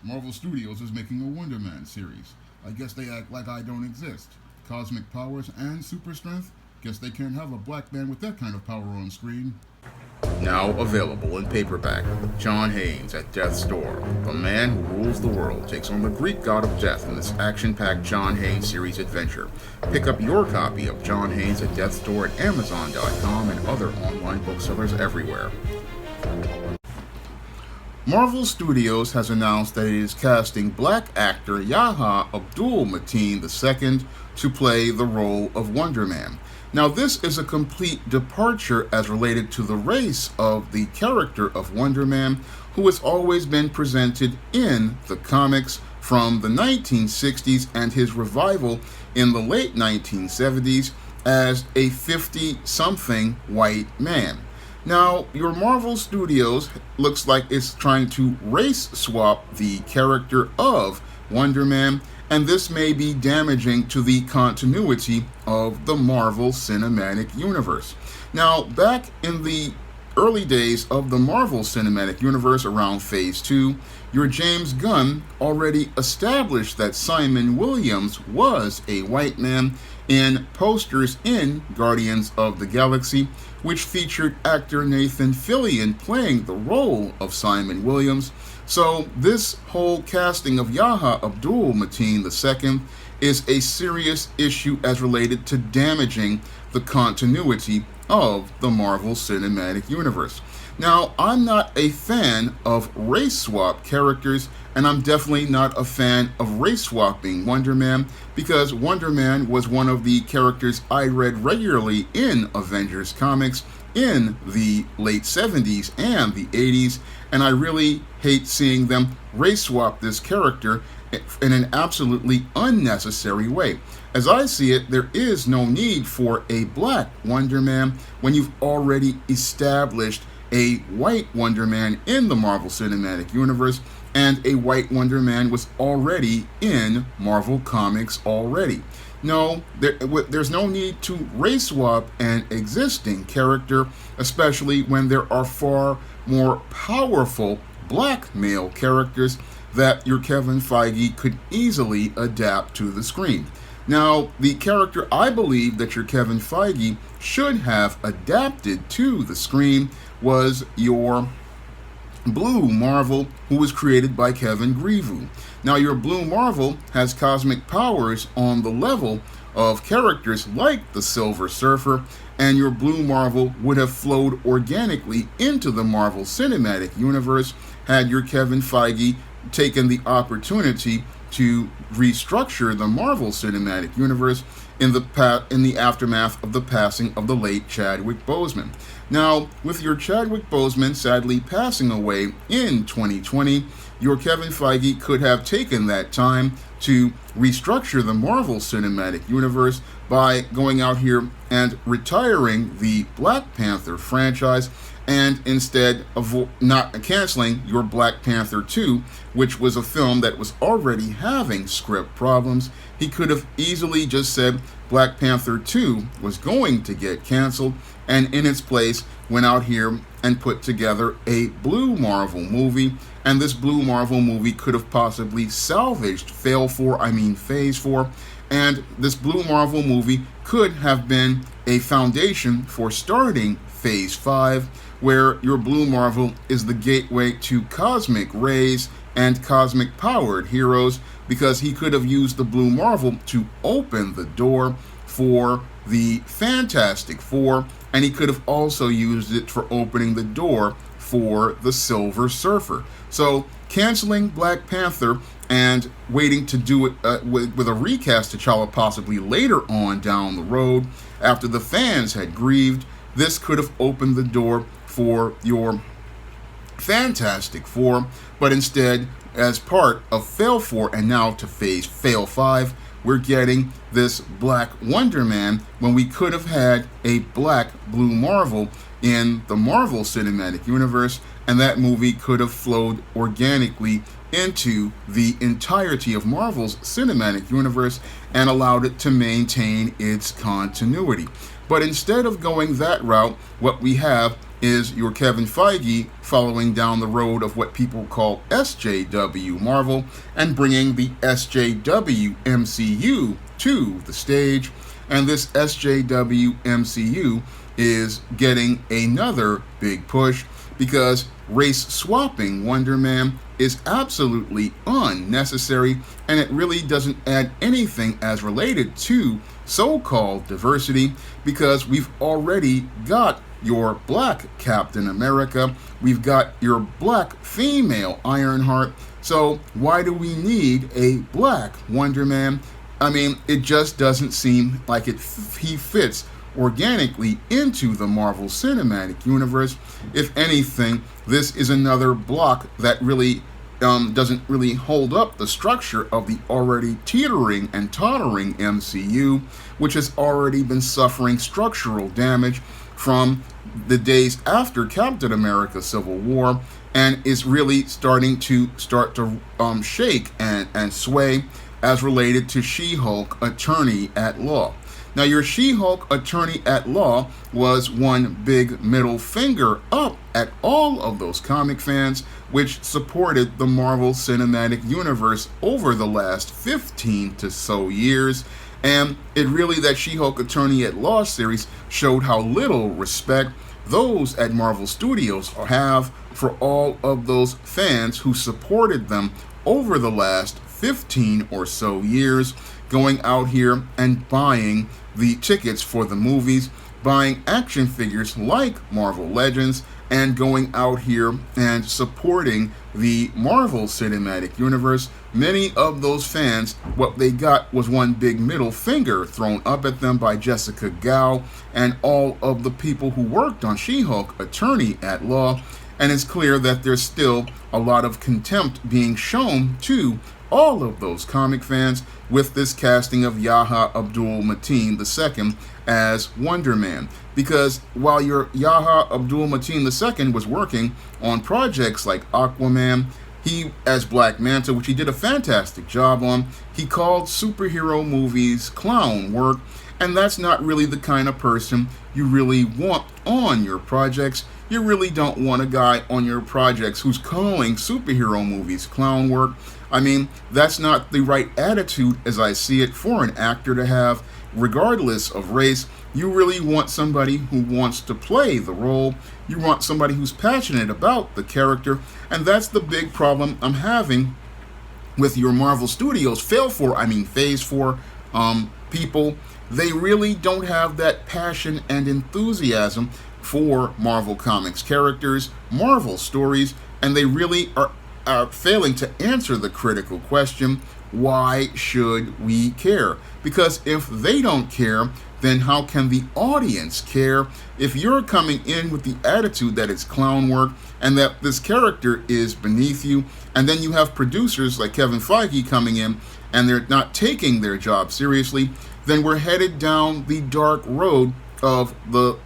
Marvel Studios is making a Wonder Man series. I guess they act like I don't exist. Cosmic powers and super strength? Guess they can't have a black man with that kind of power on screen. Now available in paperback, John Haynes at Death's Door. The man who rules the world takes on the Greek god of death in this action-packed John Haynes series adventure. Pick up your copy of John Haynes at Death's Door at Amazon.com and other online booksellers everywhere. Marvel Studios has announced that it is casting black actor Yahya Abdul-Mateen II to play the role of Wonder Man. Now, this is a complete departure as related to the race of the character of Wonder Man, who has always been presented in the comics from the 1960s and his revival in the late 1970s as a 50-something white man. Now, your Marvel Studios looks like it's trying to race swap the character of Wonder Man, and this may be damaging to the continuity of the Marvel Cinematic Universe. Now, back in the early days of the Marvel Cinematic Universe around Phase 2, your James Gunn already established that Simon Williams was a white man in posters in Guardians of the Galaxy, which featured actor Nathan Fillion playing the role of Simon Williams. So this whole casting of Yahya Abdul-Mateen II is a serious issue as related to damaging the continuity of the Marvel Cinematic Universe. Now, I'm not a fan of race swap characters, and I'm definitely not a fan of race swapping Wonder Man, because Wonder Man was one of the characters I read regularly in Avengers comics in the late 70s and the 80s, and I really hate seeing them race swap this character in an absolutely unnecessary way. As I see it, there is no need for a black Wonder Man when you've already established a white Wonder Man in the Marvel Cinematic Universe, and a white Wonder Man was already in Marvel Comics already. No, there's no need to race swap an existing character, especially when there are far more powerful black male characters that your Kevin Feige could easily adapt to the screen. Now, the character I believe that your Kevin Feige should have adapted to the screen was your Blue Marvel, who was created by Kevin Grevioux. Now, your Blue Marvel has cosmic powers on the level of characters like the Silver Surfer, and your Blue Marvel would have flowed organically into the Marvel Cinematic Universe had your Kevin Feige taken the opportunity to restructure the Marvel Cinematic Universe in the aftermath of the passing of the late Chadwick Boseman. Now, with your Chadwick Boseman sadly passing away in 2020, your Kevin Feige could have taken that time to restructure the Marvel Cinematic Universe by going out here and retiring the Black Panther franchise, and instead of not canceling your Black Panther 2, which was a film that was already having script problems. He could have easily just said Black Panther 2 was going to get canceled, and in its place went out here and put together a Blue Marvel movie, and this Blue Marvel movie could have possibly salvaged Phase 4, and this Blue Marvel movie could have been a foundation for starting Phase 5, where your Blue Marvel is the gateway to cosmic rays and cosmic powered heroes, because he could have used the Blue Marvel to open the door for the Fantastic Four, and he could have also used it for opening the door for the Silver Surfer. So canceling Black Panther and waiting to do it with a recast T'Challa possibly later on down the road after the fans had grieved, this could have opened the door for your Fantastic Four, but instead, as part of Fail 4 and now to Fail 5, we're getting this Black Wonder Man when we could have had a Black Blue Marvel in the Marvel Cinematic Universe, and that movie could have flowed organically into the entirety of Marvel's Cinematic Universe and allowed it to maintain its continuity. But instead of going that route, what we have is your Kevin Feige following down the road of what people call SJW Marvel and bringing the SJW MCU to the stage. And this SJW MCU is getting another big push because race swapping Wonder Man is absolutely unnecessary, and it really doesn't add anything as related to so-called diversity, because we've already got your black Captain America, we've got your black female Ironheart, so why do we need a black Wonder Man? I mean, it just doesn't seem like he fits organically into the Marvel Cinematic Universe. If anything, this is another block that really doesn't really hold up the structure of the already teetering and tottering MCU, which has already been suffering structural damage from the days after Captain America Civil War, and is really starting to shake and sway as related to She-Hulk Attorney at Law. Now, your She-Hulk Attorney at Law was one big middle finger up at all of those comic fans which supported the Marvel Cinematic Universe over the last 15 to so years. And it really, that She-Hulk Attorney at Law series showed how little respect those at Marvel Studios have for all of those fans who supported them over the last 15 or so years, going out here and buying the tickets for the movies, buying action figures like Marvel Legends, and going out here and supporting the Marvel Cinematic Universe. Many of those fans, what they got was one big middle finger thrown up at them by Jessica Gao and all of the people who worked on She-Hulk Attorney at Law. And it's clear that there's still a lot of contempt being shown to all of those comic fans with this casting of Yahya Abdul-Mateen II as Wonder Man. Because while your Yahya Abdul-Mateen II was working on projects like Aquaman, he, as Black Manta, which he did a fantastic job on, he called superhero movies clown work, and that's not really the kind of person you really want on your projects. You really don't want a guy on your projects who's calling superhero movies clown work. I mean, that's not the right attitude, as I see it, for an actor to have, regardless of race. You really want somebody who wants to play the role. You want somebody who's passionate about the character, and that's the big problem I'm having with your Marvel Studios Phase 4 people. They really don't have that passion and enthusiasm for Marvel Comics characters, Marvel stories, and they really are failing to answer the critical question, why should we care? Because if they don't care, then how can the audience care? If you're coming in with the attitude that it's clown work and that this character is beneath you, and then you have producers like Kevin Feige coming in and they're not taking their job seriously, then we're headed down the dark road of the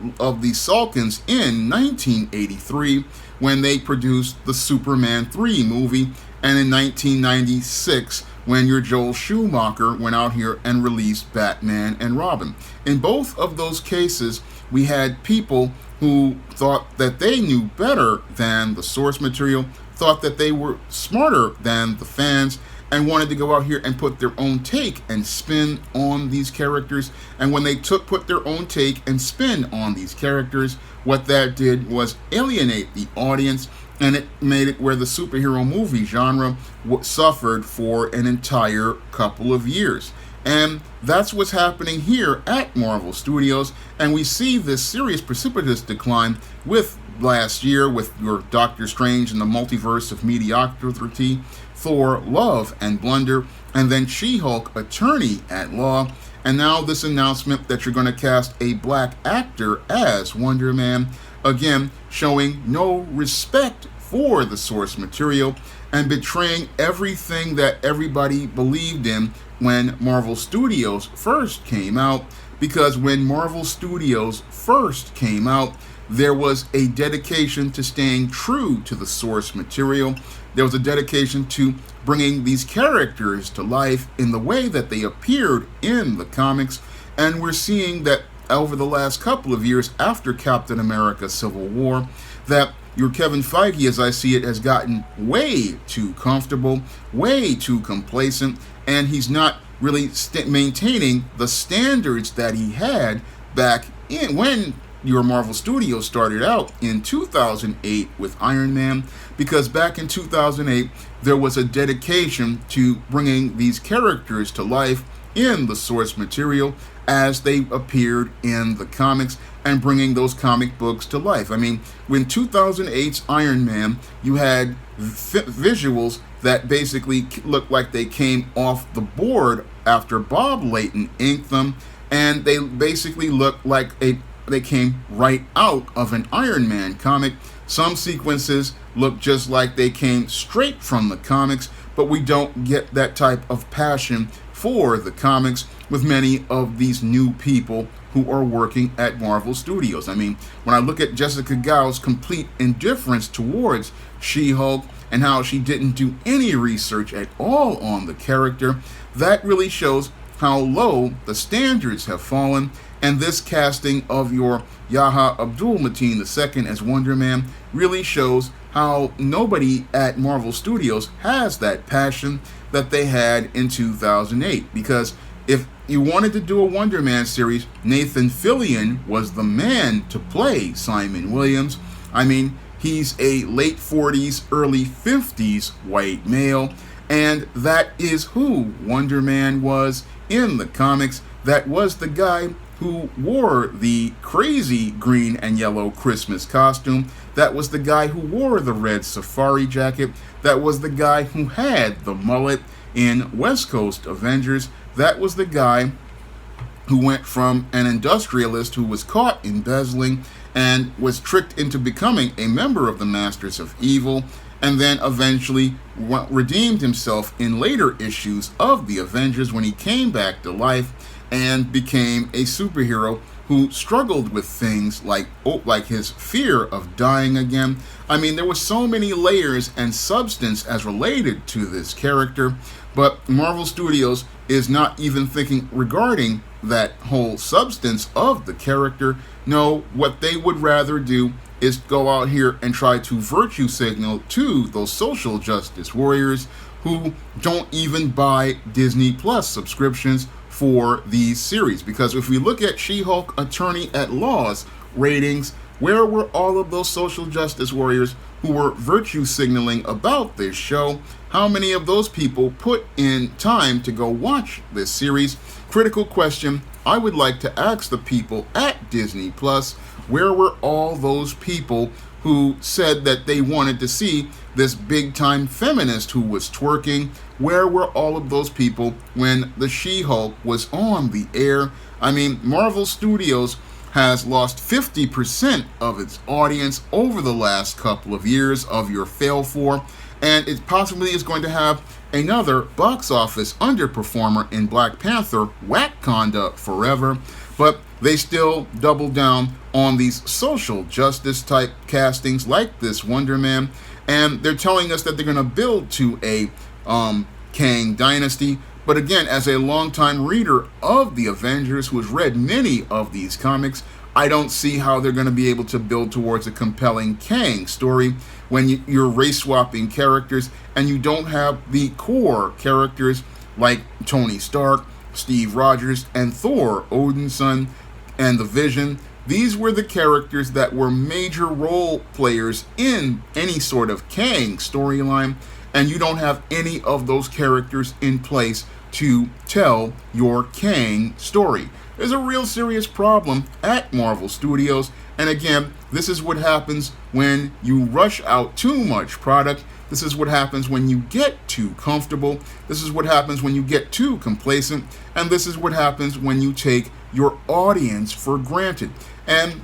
Salkins in 1983 when they produced the Superman 3 movie, and in 1996 when your Joel Schumacher went out here and released Batman and Robin. In both of those cases, we had people who thought that they knew better than the source material, thought that they were smarter than the fans, and wanted to go out here and put their own take and spin on these characters. And when they put their own take and spin on these characters, what that did was alienate the audience, and it made it where the superhero movie genre suffered for an entire couple of years. And that's what's happening here at Marvel Studios, and we see this serious precipitous decline with last year with your Doctor Strange and the Multiverse of Mediocrity, Thor, Love and Blunder, and then She-Hulk Attorney at Law, and now this announcement that you're going to cast a black actor as Wonder Man, again showing no respect for the source material and betraying everything that everybody believed in when Marvel Studios first came out. Because when Marvel Studios first came out, there was a dedication to staying true to the source material. There was a dedication to bringing these characters to life in the way that they appeared in the comics. And we're seeing that over the last couple of years after Captain America Civil War that your Kevin Feige, as I see it, has gotten way too comfortable, way too complacent, and he's not really maintaining the standards that he had back in when your Marvel Studios started out in 2008 with Iron Man, because back in 2008 there was a dedication to bringing these characters to life in the source material as they appeared in the comics and bringing those comic books to life. I mean, when 2008's Iron Man, you had visuals that basically looked like they came off the board after Bob Layton inked them, and they basically looked like they came right out of an Iron Man comic. Some sequences look just like they came straight from the comics, but we don't get that type of passion for the comics with many of these new people who are working at Marvel Studios. I mean, when I look at Jessica Gao's complete indifference towards She-Hulk and how she didn't do any research at all on the character, that really shows how low the standards have fallen. And this casting of your Yahya Abdul-Mateen II as Wonder Man really shows how nobody at Marvel Studios has that passion that they had in 2008. Because if you wanted to do a Wonder Man series, Nathan Fillion was the man to play Simon Williams. I mean, he's a late 40s, early 50s white male, and that is who Wonder Man was in the comics. That was the guy who wore the crazy green and yellow Christmas costume. That was the guy who wore the red safari jacket. That was the guy who had the mullet in West Coast Avengers. That was the guy who went from an industrialist who was caught embezzling and was tricked into becoming a member of the Masters of Evil, and then eventually redeemed himself in later issues of the Avengers when he came back to life and became a superhero who struggled with things like his fear of dying again. I mean, there were so many layers and substance as related to this character, but Marvel Studios is not even thinking regarding that whole substance of the character. No, what they would rather do is go out here and try to virtue signal to those social justice warriors who don't even buy Disney Plus subscriptions for these series. Because if we look at She-Hulk Attorney at Law's ratings, where were all of those social justice warriors who were virtue signaling about this show? How many of those people put in time to go watch this series? Critical question I would like to ask the people at Disney Plus. Where were all those people who said that they wanted to see this big-time feminist who was twerking? Where were all of those people when the She-Hulk was on the air? I mean, Marvel Studios has lost 50% of its audience over the last couple of years of your fail for, and it possibly is going to have another box office underperformer in Black Panther, Wakanda Forever, but they still double down on these social justice type castings like this Wonder Man, and they're telling us that they're going to build to a Kang dynasty. But again, as a longtime reader of the Avengers who has read many of these comics, I don't see how they're going to be able to build towards a compelling Kang story when you're race swapping characters and you don't have the core characters like Tony Stark, Steve Rogers, and Thor, Odin's son, and the Vision. These were the characters that were major role players in any sort of Kang storyline, and you don't have any of those characters in place to tell your Kang story. There's a real serious problem at Marvel Studios, and again, this is what happens when you rush out too much product. This is what happens when you get too comfortable. This is what happens when you get too complacent, and this is what happens when you take your audience for granted. And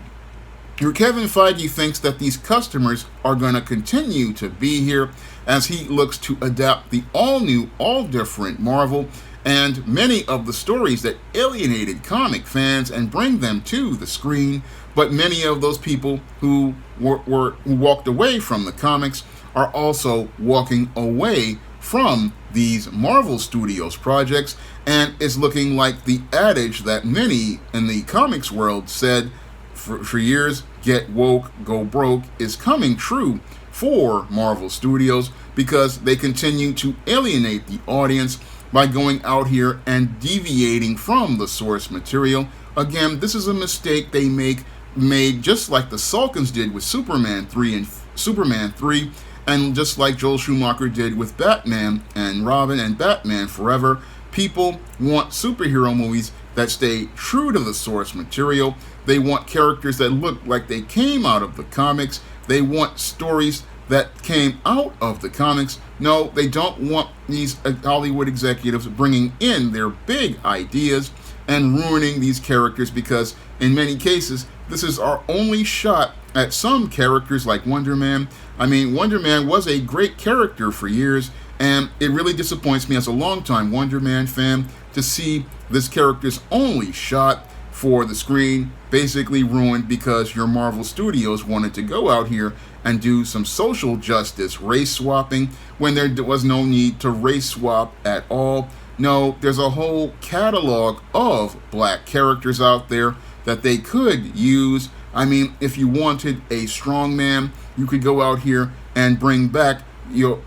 your Kevin Feige thinks that these customers are going to continue to be here as he looks to adapt the all-new, all-different Marvel and many of the stories that alienated comic fans and bring them to the screen. But many of those people who walked away from the comics are also walking away from these Marvel Studios projects, and it's looking like the adage that many in the comics world said for years, get woke, go broke, is coming true for Marvel Studios, because they continue to alienate the audience by going out here and deviating from the source material. Again, this is a mistake they made just like the Salkins did with Superman 3, and just like Joel Schumacher did with Batman and Robin and Batman Forever. People want superhero movies that stay true to the source material. They want characters that look like they came out of the comics. They want stories that came out of the comics. No, they don't want these Hollywood executives bringing in their big ideas and ruining these characters, because in many cases, this is our only shot at some characters like Wonder Man. I mean, Wonder Man was a great character for years, and it really disappoints me as a longtime Wonder Man fan to see this character's only shot for the screen basically ruined because your Marvel Studios wanted to go out here and do some social justice race swapping when there was no need to race swap at all. No, there's a whole catalog of black characters out there that they could use. I mean, if you wanted a strong man, you could go out here and bring back your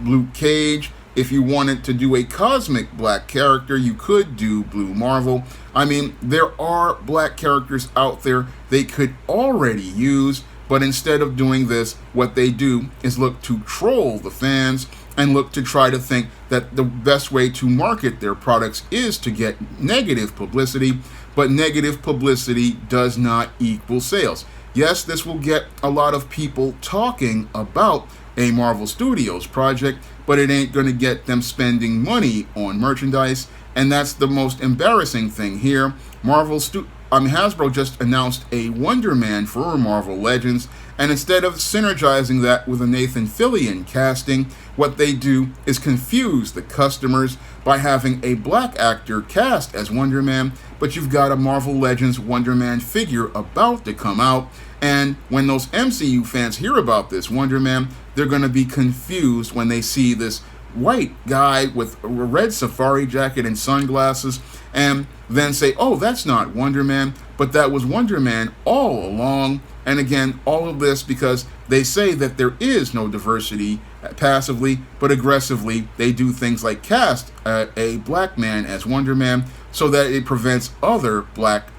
Luke Cage. If you wanted to do a cosmic black character, you could do Blue Marvel. I mean, there are black characters out there they could already use, but instead of doing this, what they do is look to troll the fans and look to try to think that the best way to market their products is to get negative publicity, but negative publicity does not equal sales. Yes, this will get a lot of people talking about a Marvel Studios project, but it ain't going to get them spending money on merchandise, and that's the most embarrassing thing here. Hasbro just announced a Wonder Man for Marvel Legends, and instead of synergizing that with a Nathan Fillion casting, what they do is confuse the customers by having a black actor cast as Wonder Man, but you've got a Marvel Legends Wonder Man figure about to come out, and when those MCU fans hear about this Wonder Man, they're going to be confused when they see this white guy with a red safari jacket and sunglasses, and then say, oh, that's not Wonder Man, but that was Wonder Man all along. And again, all of this because they say that there is no diversity passively, but aggressively they do things like cast a black man as Wonder Man so that it prevents other black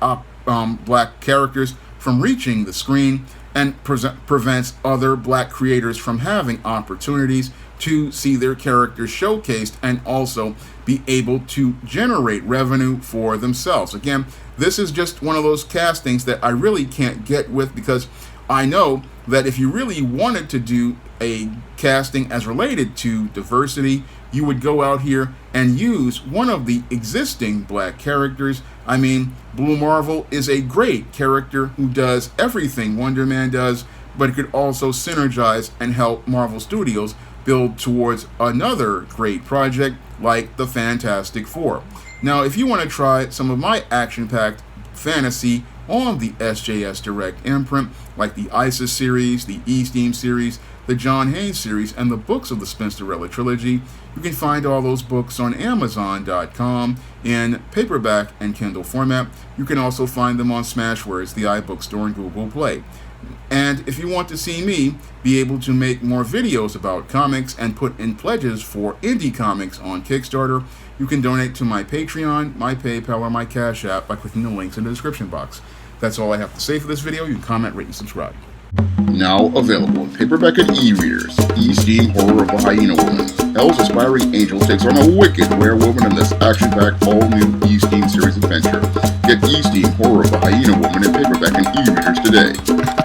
characters from reaching the screen, and prevents other black creators from having opportunities to see their characters showcased and also be able to generate revenue for themselves. Again, this is just one of those castings that I really can't get with, because I know that if you really wanted to do a casting as related to diversity, you would go out here and use one of the existing black characters. I mean, Blue Marvel is a great character who does everything Wonder Man does, but it could also synergize and help Marvel Studios build towards another great project like the Fantastic Four. Now, if you want to try some of my action-packed fantasy on the SJS Direct imprint, like the ISIS series, the E-Steam series, the John Haynes series, and the books of the Spinsterella trilogy, you can find all those books on Amazon.com in paperback and Kindle format. You can also find them on Smashwords, the iBookstore, and Google Play. And if you want to see me be able to make more videos about comics and put in pledges for indie comics on Kickstarter, you can donate to my Patreon, my PayPal, or my Cash App by clicking the links in the description box. That's all I have to say for this video. You can comment, rate, and subscribe. Now available in paperback and e-readers, E-Steam Horror of the Hyena Woman. Hell's Aspiring Angel takes on a wicked werewolf in this action-packed all-new E-Steam series adventure. Get E-Steam Horror of the Hyena Woman in paperback and e-readers today.